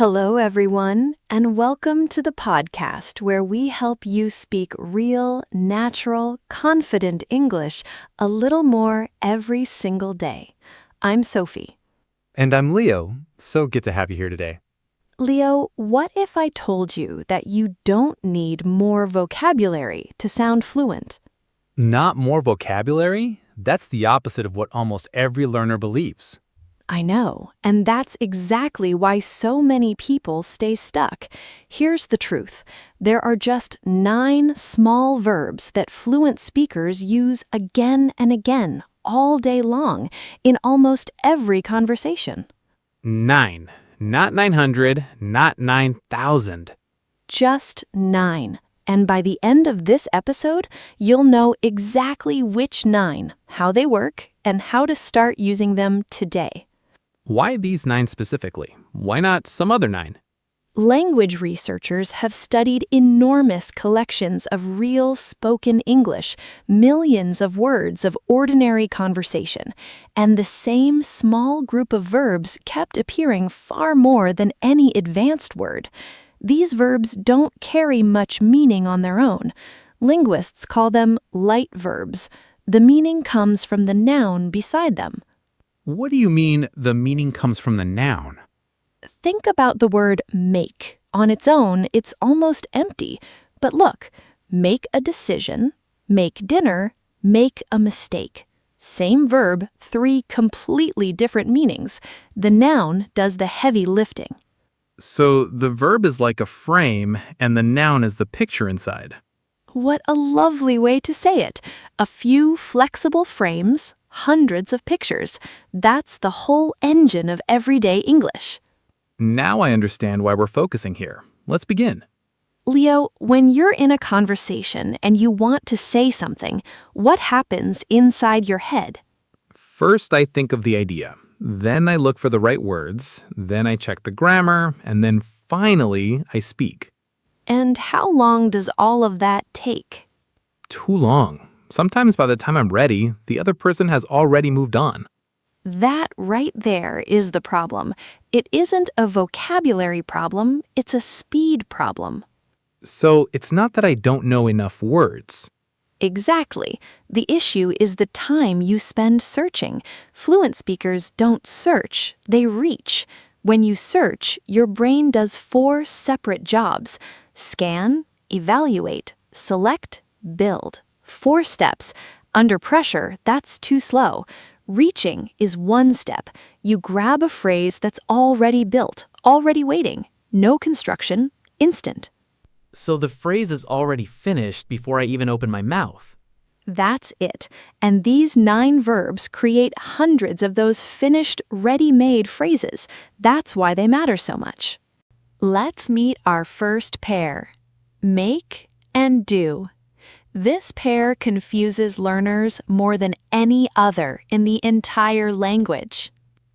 Hello, everyone, and welcome to the podcast where we help you speak real, natural, confident English a little more every single day. I'm Sophie. And I'm Leo. So good to have you here today. Leo, what if I told you that you don't need more vocabulary to sound fluent? Not more vocabulary? That's the opposite of what almost every learner believes. I know, and that's exactly why so many people stay stuck. Here's the truth. There are just 9 small verbs that fluent speakers use again and again, all day long, in almost every conversation. 9. Not 900, not 9,000. Just 9. And by the end of this episode, you'll know exactly which 9, how they work, and how to start using them today. Why these 9 specifically? Why not some other 9? Language researchers have studied enormous collections of real spoken English, millions of words of ordinary conversation, and the same small group of verbs kept appearing far more than any advanced word. These verbs don't carry much meaning on their own. Linguists call them light verbs. The meaning comes from the noun beside them. What do you mean the meaning comes from the noun? Think about the word make. On its own, it's almost empty. But look, make a decision, make dinner, make a mistake. Same verb, 3 completely different meanings. The noun does the heavy lifting. So the verb is like a frame and the noun is the picture inside. What a lovely way to say it. A few flexible frames, hundreds of pictures. That's the whole engine of everyday English. Now I understand why we're focusing here. Let's begin. Leo, when you're in a conversation and you want to say something, what happens inside your head? First, I think of the idea. Then I look for the right words. Then I check the grammar. And then finally, I speak. And how long does all of that take? Too long. Sometimes by the time I'm ready, the other person has already moved on. That right there is the problem. It isn't a vocabulary problem, it's a speed problem. So it's not that I don't know enough words. Exactly. The issue is the time you spend searching. Fluent speakers don't search, they reach. When you search, your brain does 4 separate jobs: scan, evaluate, select, build. 4 steps. Under pressure, that's too slow. Reaching is 1 step. You grab a phrase that's already built, already waiting. No construction, instant. So the phrase is already finished before I even open my mouth. That's it. And these 9 verbs create hundreds of those finished, ready-made phrases. That's why they matter so much. Let's meet our first pair. Make and do. This pair confuses learners more than any other in the entire language.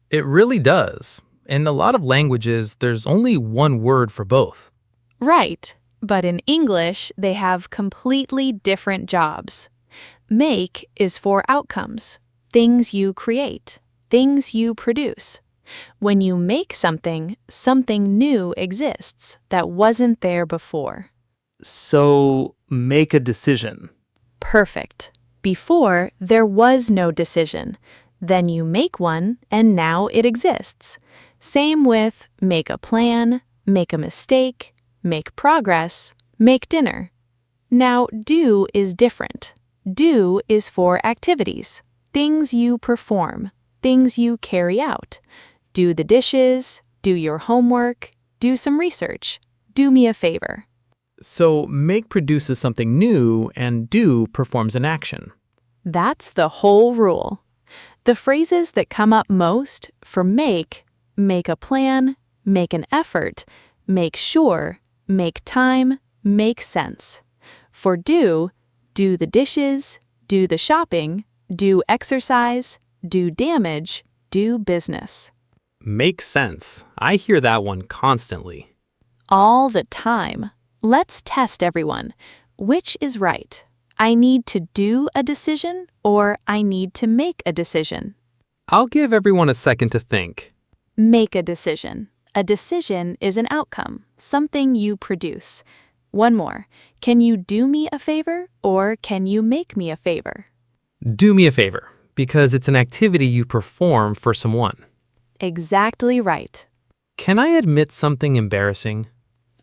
It really does. In a lot of languages, there's only one word for both. Right, but in English, they have completely different jobs. Make is for outcomes, things you create, things you produce. When you make something, something new exists that wasn't there before. So make a decision. Perfect. Before, there was no decision. Then you make one, and now it exists. Same with make a plan, make a mistake, make progress, make dinner. Now, do is different. Do is for activities, things you perform, things you carry out. Do the dishes, do your homework, do some research, do me a favor. So make produces something new and do performs an action. That's the whole rule. The phrases that come up most for make a plan, make an effort, make sure, make time, make sense. For do the dishes, do the shopping, do exercise, do damage, do business. Makes sense. I hear that one constantly. All the time. Let's test everyone. Which is right? I need to do a decision or I need to make a decision? I'll give everyone a second to think. Make a decision. A decision is an outcome, something you produce. One more. Can you do me a favor or can you make me a favor? Do me a favor, because it's an activity you perform for someone. Exactly right. Can I admit something embarrassing?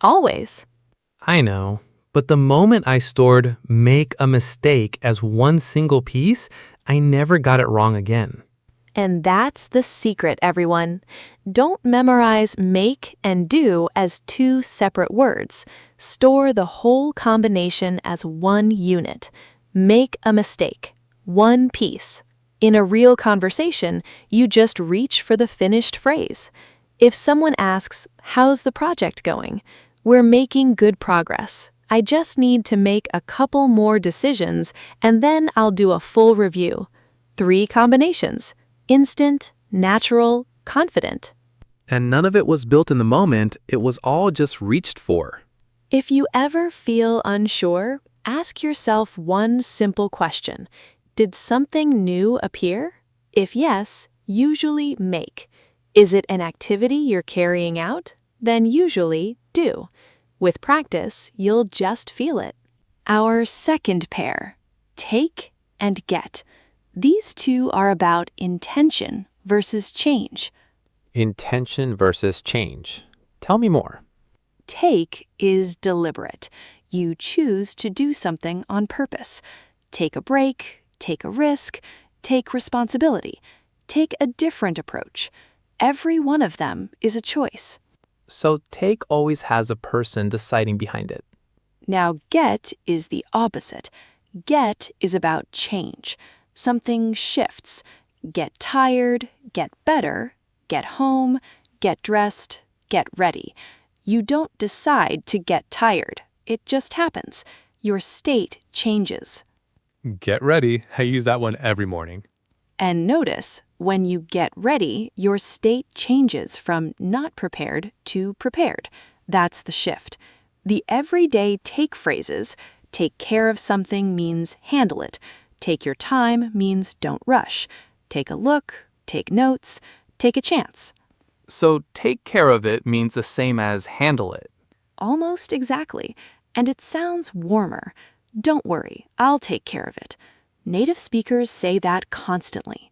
Always. I know, but the moment I stored make a mistake as one single piece, I never got it wrong again. And that's the secret, everyone. Don't memorize make and do as two separate words. Store the whole combination as one unit. Make a mistake. One piece. In a real conversation, you just reach for the finished phrase. If someone asks, "How's the project going?" We're making good progress. I just need to make a couple more decisions, and then I'll do a full review. 3 combinations. Instant, natural, confident. And none of it was built in the moment, it was all just reached for. If you ever feel unsure, ask yourself one simple question. Did something new appear? If yes, usually make. Is it an activity you're carrying out? Then usually do. With practice, you'll just feel it. Our second pair, take and get. These two are about intention versus change. Intention versus change. Tell me more. Take is deliberate. You choose to do something on purpose. Take a break, take a risk, take responsibility, take a different approach. Every one of them is a choice. So take always has a person deciding behind it. Now, get is the opposite. Get is about change. Something shifts. Get tired, get better, get home, get dressed, get ready. You don't decide to get tired. It just happens. Your state changes. Get ready. I use that one every morning. And notice, when you get ready, your state changes from not prepared to prepared. That's the shift. The everyday take phrases, take care of something means handle it. Take your time means don't rush. Take a look, take notes, take a chance. So take care of it means the same as handle it. Almost exactly. And it sounds warmer. Don't worry, I'll take care of it. Native speakers say that constantly.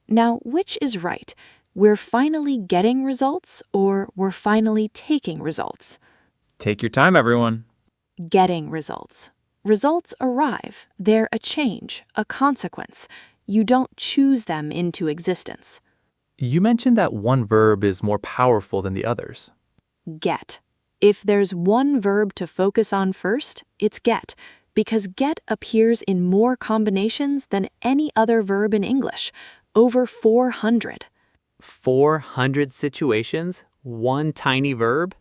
Now, which is right? We're finally getting results or we're finally taking results? Take your time, everyone. Getting results. Results arrive. They're a change, a consequence. You don't choose them into existence. You mentioned that one verb is more powerful than the others. Get. If there's one verb to focus on first, it's get, because get appears in more combinations than any other verb in English, over 400. 400 situations? One tiny verb?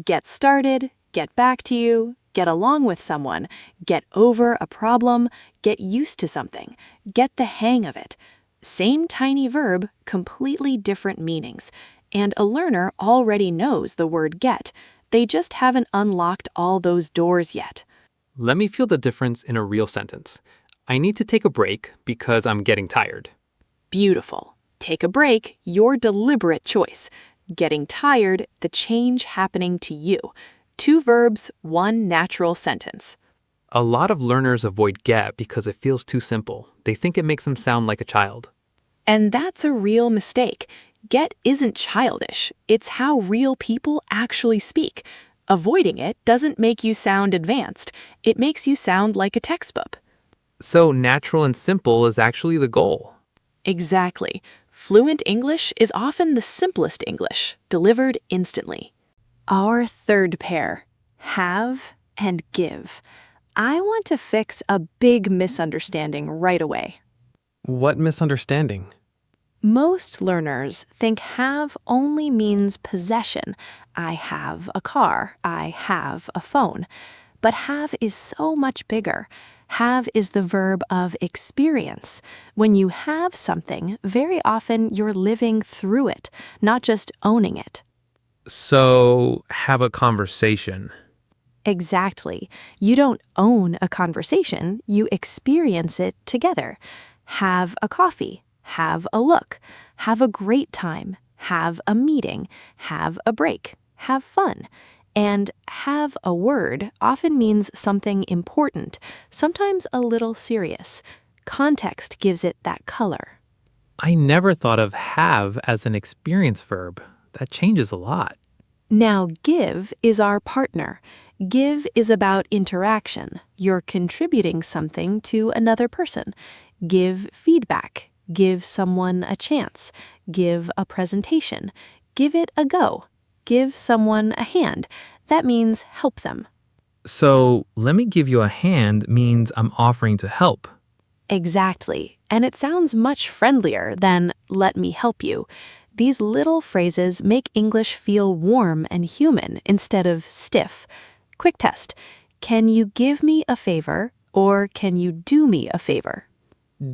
Get started, get back to you, get along with someone, get over a problem, get used to something, get the hang of it. Same tiny verb, completely different meanings. And a learner already knows the word get. They just haven't unlocked all those doors yet. Let me feel the difference in a real sentence. I need to take a break because I'm getting tired. Beautiful. Take a break, your deliberate choice. Getting tired, the change happening to you. 2 verbs, 1 natural sentence. A lot of learners avoid get because it feels too simple. They think it makes them sound like a child. And that's a real mistake. Get isn't childish. It's how real people actually speak. Avoiding it doesn't make you sound advanced. It makes you sound like a textbook. So natural and simple is actually the goal. Exactly. Fluent English is often the simplest English, delivered instantly. Our third pair, have and give. I want to fix a big misunderstanding right away. What misunderstanding? Most learners think have only means possession. I have a car. I have a phone. But have is so much bigger. Have is the verb of experience. When you have something, very often you're living through it, not just owning it. So have a conversation. Exactly. You don't own a conversation, you experience it together. Have a coffee. Have a look. Have a great time. have a meeting, have a break, have fun. And have a word often means something important, sometimes a little serious. Context gives it that color. I never thought of have as an experience verb. That changes a lot. Now, give is our partner. Give is about interaction. You're contributing something to another person. Give feedback. Give someone a chance. Give a presentation. Give it a go. Give someone a hand. That means help them. So, let me give you a hand means I'm offering to help. Exactly. And it sounds much friendlier than let me help you. These little phrases make English feel warm and human instead of stiff. Quick test. Can you give me a favor or can you do me a favor?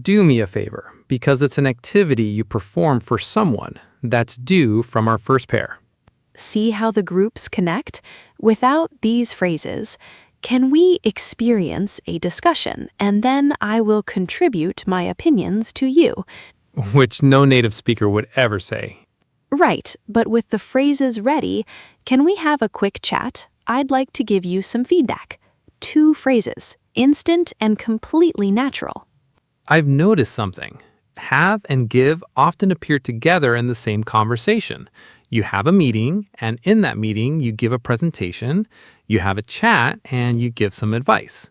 Do me a favor, because it's an activity you perform for someone. That's do from our first pair. See how the groups connect? Without these phrases, can we experience a discussion and then I will contribute my opinions to you? Which no native speaker would ever say. Right, but with the phrases ready, can we have a quick chat? I'd like to give you some feedback. 2 phrases, instant and completely natural. I've noticed something. Have and give often appear together in the same conversation. You have a meeting, and in that meeting, you give a presentation. You have a chat, and you give some advice.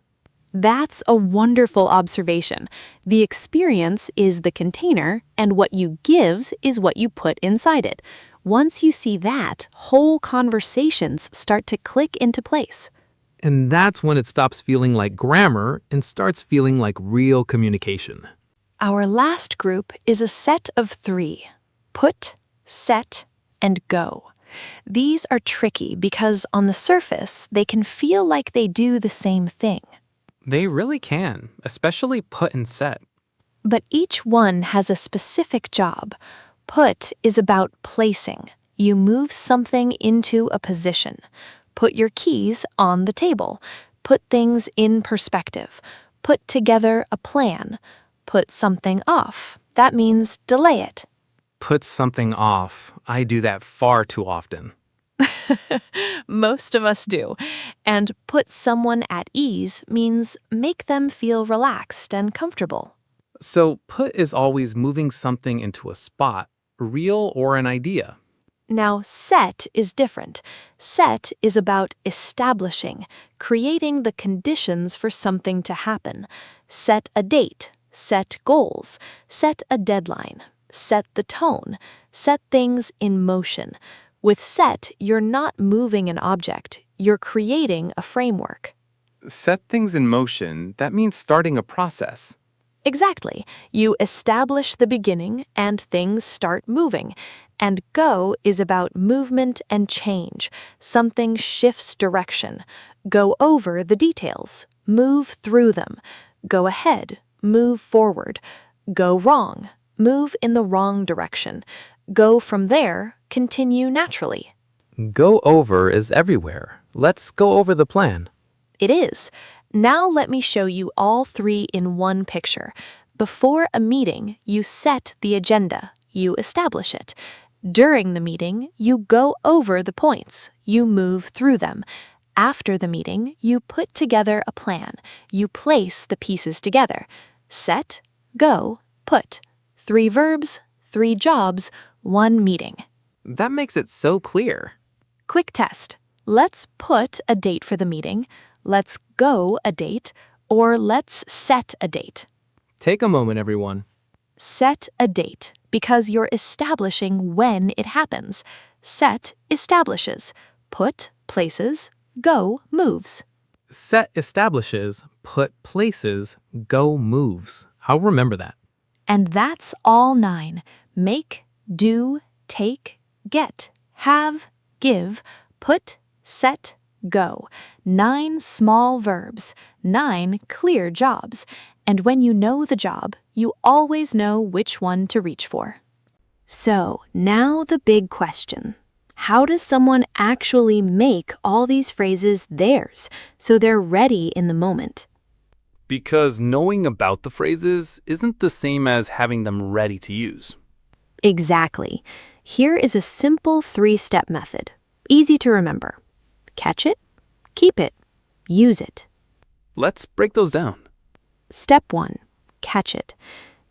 That's a wonderful observation. The experience is the container, and what you give is what you put inside it. Once you see that, whole conversations start to click into place. And that's when it stops feeling like grammar and starts feeling like real communication. Our last group is a set of 3. Put, set, and go. These are tricky because on the surface, they can feel like they do the same thing. They really can, especially put and set. But each one has a specific job. Put is about placing. You move something into a position. Put your keys on the table. Put things in perspective. Put together a plan. Put something off. That means delay it. Put something off. I do that far too often. Most of us do. And put someone at ease means make them feel relaxed and comfortable. So, put is always moving something into a spot, real or an idea. Now, set is different. Set is about establishing, creating the conditions for something to happen. Set a date, set goals, set a deadline, set the tone, set things in motion. With set, you're not moving an object, you're creating a framework. Set things in motion, that means starting a process. Exactly. You establish the beginning and things start moving. And go is about movement and change. Something shifts direction. Go over the details. Move through them. Go ahead. Move forward. Go wrong. Move in the wrong direction. Go from there. Continue naturally. Go over is everywhere. Let's go over the plan. It is. Now let me show you all 3 in one picture. Before a meeting, you set the agenda. You establish it. During the meeting, you go over the points. You move through them. After the meeting, you put together a plan. You place the pieces together. Set, go, put. 3 verbs, 3 jobs, 1 meeting. That makes it so clear. Quick test. Let's put a date for the meeting. Let's go a date, or let's set a date. Take a moment, everyone. Set a date, because you're establishing when it happens. Set establishes. Put places. Go moves. Set establishes, put places, go moves. I'll remember that. And that's all 9. Make, do, take, get, have, give, put, set, go. 9 small verbs, 9 clear jobs. And when you know the job, you always know which one to reach for. So, now the big question. How does someone actually make all these phrases theirs so they're ready in the moment? Because knowing about the phrases isn't the same as having them ready to use. Exactly. Here is a simple 3-step method. Easy to remember. Catch it, keep it, use it. Let's break those down. Step 1. Catch it.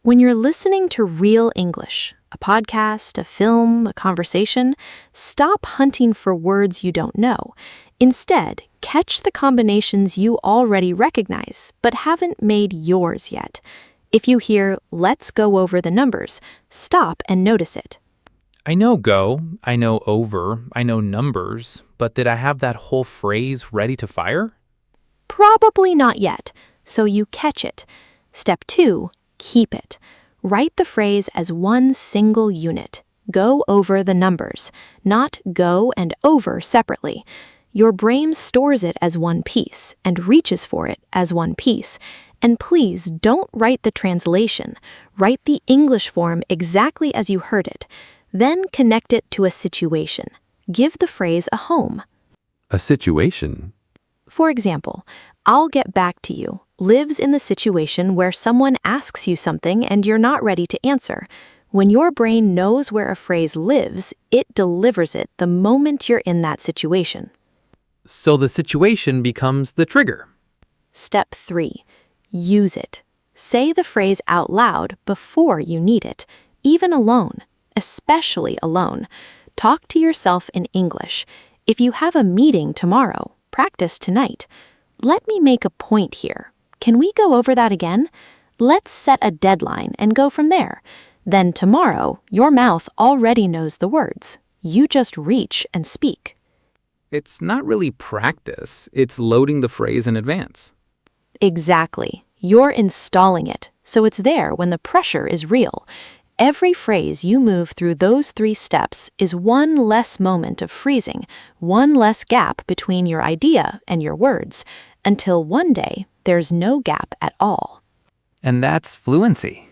When you're listening to real English, a podcast, a film, a conversation, stop hunting for words you don't know. Instead, catch the combinations you already recognize but haven't made yours yet. If you hear, "Let's go over the numbers," stop and notice it. I know go, I know over, I know numbers, but did I have that whole phrase ready to fire? Probably not yet, so you catch it. Step 2, keep it. Write the phrase as one single unit. Go over the numbers, not go and over separately. Your brain stores it as one piece and reaches for it as one piece. And please don't write the translation. Write the English form exactly as you heard it. Then connect it to a situation. Give the phrase a home. A situation. For example, "I'll get back to you" lives in the situation where someone asks you something and you're not ready to answer. When your brain knows where a phrase lives, it delivers it the moment you're in that situation. So the situation becomes the trigger. Step 3. Use it. Say the phrase out loud before you need it, even alone, especially alone. Talk to yourself in English. If you have a meeting tomorrow, practice tonight. "Let me make a point here. Can we go over that again? Let's set a deadline and go from there." Then tomorrow, your mouth already knows the words. You just reach and speak. It's not really practice, it's loading the phrase in advance. Exactly. You're installing it, so it's there when the pressure is real. Every phrase you move through those 3 steps is one less moment of freezing, one less gap between your idea and your words, until one day there's no gap at all. And that's fluency.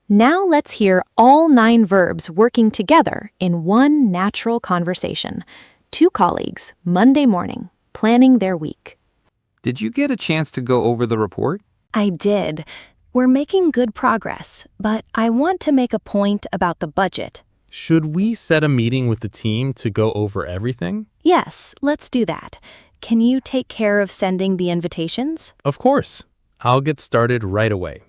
Now let's hear all 9 verbs working together in one natural conversation. 2 colleagues, Monday morning, planning their week. Did you get a chance to go over the report? I did. We're making good progress, but I want to make a point about the budget. Should we set a meeting with the team to go over everything? Yes, let's do that. Can you take care of sending the invitations? Of course. I'll get started right away.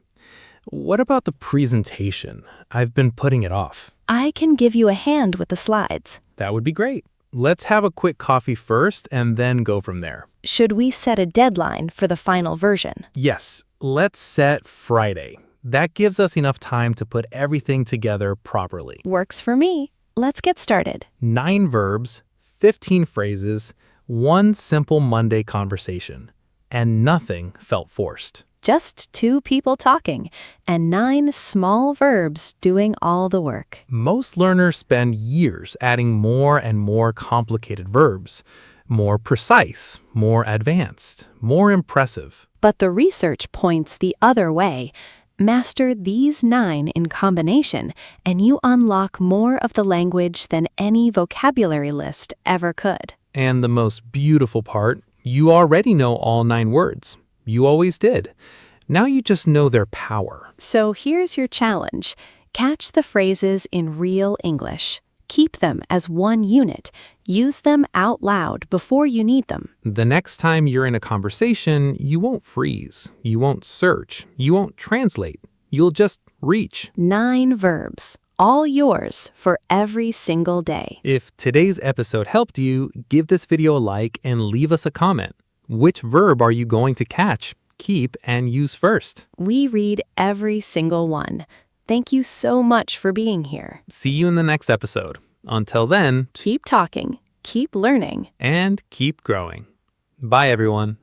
What about the presentation? I've been putting it off. I can give you a hand with the slides. That would be great. Let's have a quick coffee first and then go from there. Should we set a deadline for the final version? Yes, let's set Friday. That gives us enough time to put everything together properly. Works for me. Let's get started. 9 verbs, 15 phrases, 1 simple Monday conversation, and nothing felt forced. Just 2 people talking and 9 small verbs doing all the work. Most learners spend years adding more and more complicated verbs, more precise, more advanced, more impressive. But the research points the other way. Master these 9 in combination, and you unlock more of the language than any vocabulary list ever could. And the most beautiful part, you already know all 9 words. You always did. Now you just know their power. So here's your challenge. Catch the phrases in real English. Keep them as one unit. Use them out loud before you need them. The next time you're in a conversation, you won't freeze. You won't search. You won't translate. You'll just reach. 9 verbs, all yours for every single day. If today's episode helped you, give this video a like and leave us a comment. Which verb are you going to catch, keep, and use first? We read every single one. Thank you so much for being here. See you in the next episode. Until then, Keep talking, keep learning. and keep growing. Bye, everyone.